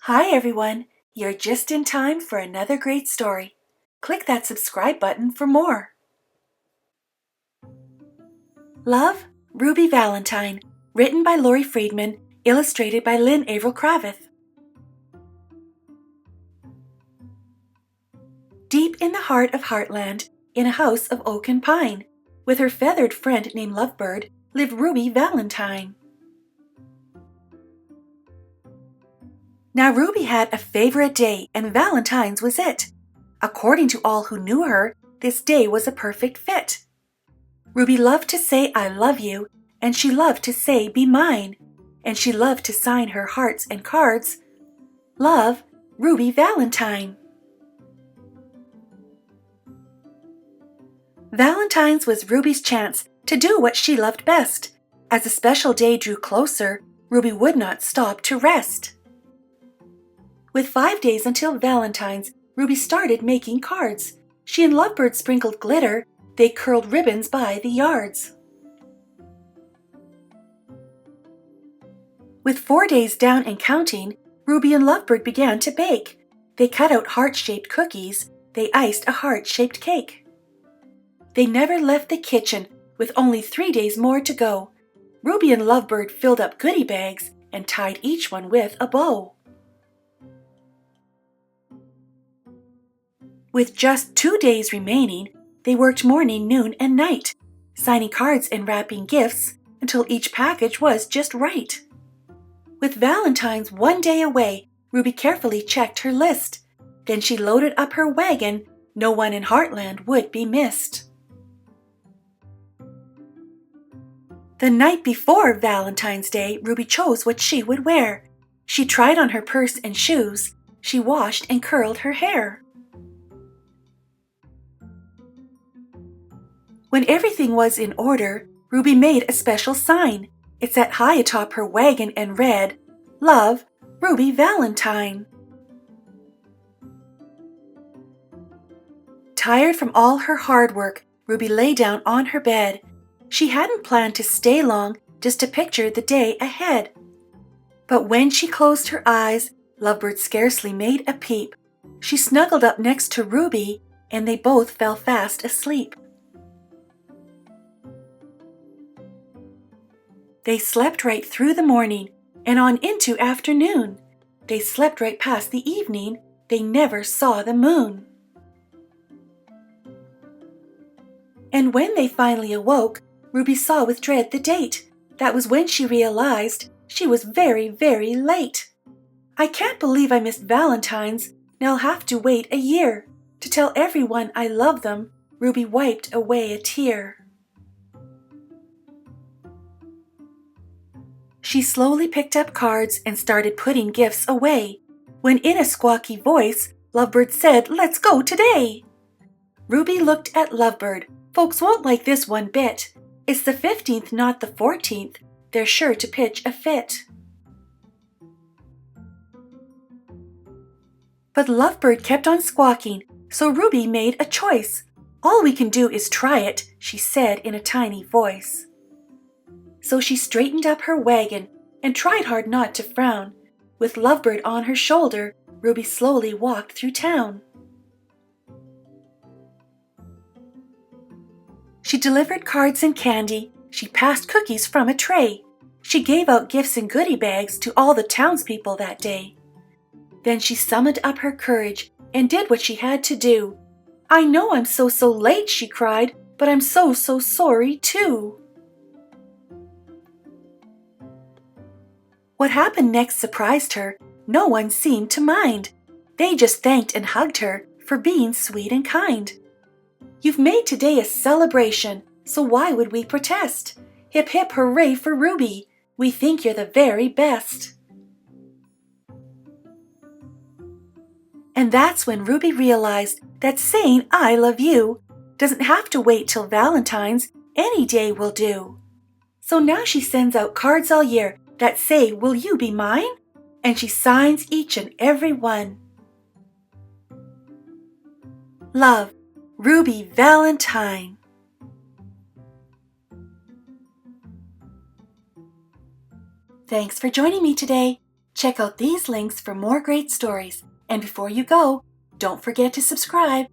Hi everyone, you're just in time for another great story. Click that subscribe button for more. Love, Ruby Valentine, written by Laurie Friedman, illustrated by Lynn Averill Kravitz. Deep in the heart of Heartland, in a house of oak and pine, with her feathered friend named Lovebird, lived Ruby Valentine. Now Ruby had a favorite day, and Valentine's was it. According to all who knew her, this day was a perfect fit. Ruby loved to say I love you, and she loved to say be mine, and she loved to sign her hearts and cards. Love, Ruby Valentine. Valentine's was Ruby's chance to do what she loved best. As the special day drew closer, Ruby would not stop to rest. With 5 days until Valentine's, Ruby started making cards. She and Lovebird sprinkled glitter. They curled ribbons by the yards. With 4 days down and counting, Ruby and Lovebird began to bake. They cut out heart-shaped cookies. They iced a heart-shaped cake. They never left the kitchen, with only 3 days more to go. Ruby and Lovebird filled up goodie bags and tied each one with a bow. With just 2 days remaining, they worked morning, noon, and night, signing cards and wrapping gifts until each package was just right. With Valentine's 1 day away, Ruby carefully checked her list. Then she loaded up her wagon. No one in Heartland would be missed. The night before Valentine's Day, Ruby chose what she would wear. She tried on her purse and shoes. She washed and curled her hair. When everything was in order, Ruby made a special sign. It sat high atop her wagon and read, Love, Ruby Valentine. Tired from all her hard work, Ruby lay down on her bed. She hadn't planned to stay long, just to picture the day ahead. But when she closed her eyes, Lovebird scarcely made a peep. She snuggled up next to Ruby, and they both fell fast asleep. They slept right through the morning and on into afternoon. They slept right past the evening. They never saw the moon. And when they finally awoke, Ruby saw with dread the date. That was when she realized she was very, very late. I can't believe I missed Valentine's. Now I'll have to wait a year. To tell everyone I love them, Ruby wiped away a tear. She slowly picked up cards and started putting gifts away, when in a squawky voice, Lovebird said, Let's go today! Ruby looked at Lovebird. Folks won't like this one bit. It's the 15th, not the 14th. They're sure to pitch a fit. But Lovebird kept on squawking, so Ruby made a choice. All we can do is try it, she said in a tiny voice. So she straightened up her wagon and tried hard not to frown. With Lovebird on her shoulder, Ruby slowly walked through town. She delivered cards and candy. She passed cookies from a tray. She gave out gifts and goodie bags to all the townspeople that day. Then she summoned up her courage and did what she had to do. I know I'm so late, she cried, but I'm so sorry too. What happened next surprised her. No one seemed to mind. They just thanked and hugged her for being sweet and kind. You've made today a celebration, so why would we protest? Hip hip hooray for Ruby. We think you're the very best. And that's when Ruby realized that saying I love you doesn't have to wait till Valentine's. Any day will do. So now she sends out cards all year that say, will you be mine? And she signs each and every one. Love, Ruby Valentine. Thanks for joining me today. Check out these links for more great stories. And before you go, don't forget to subscribe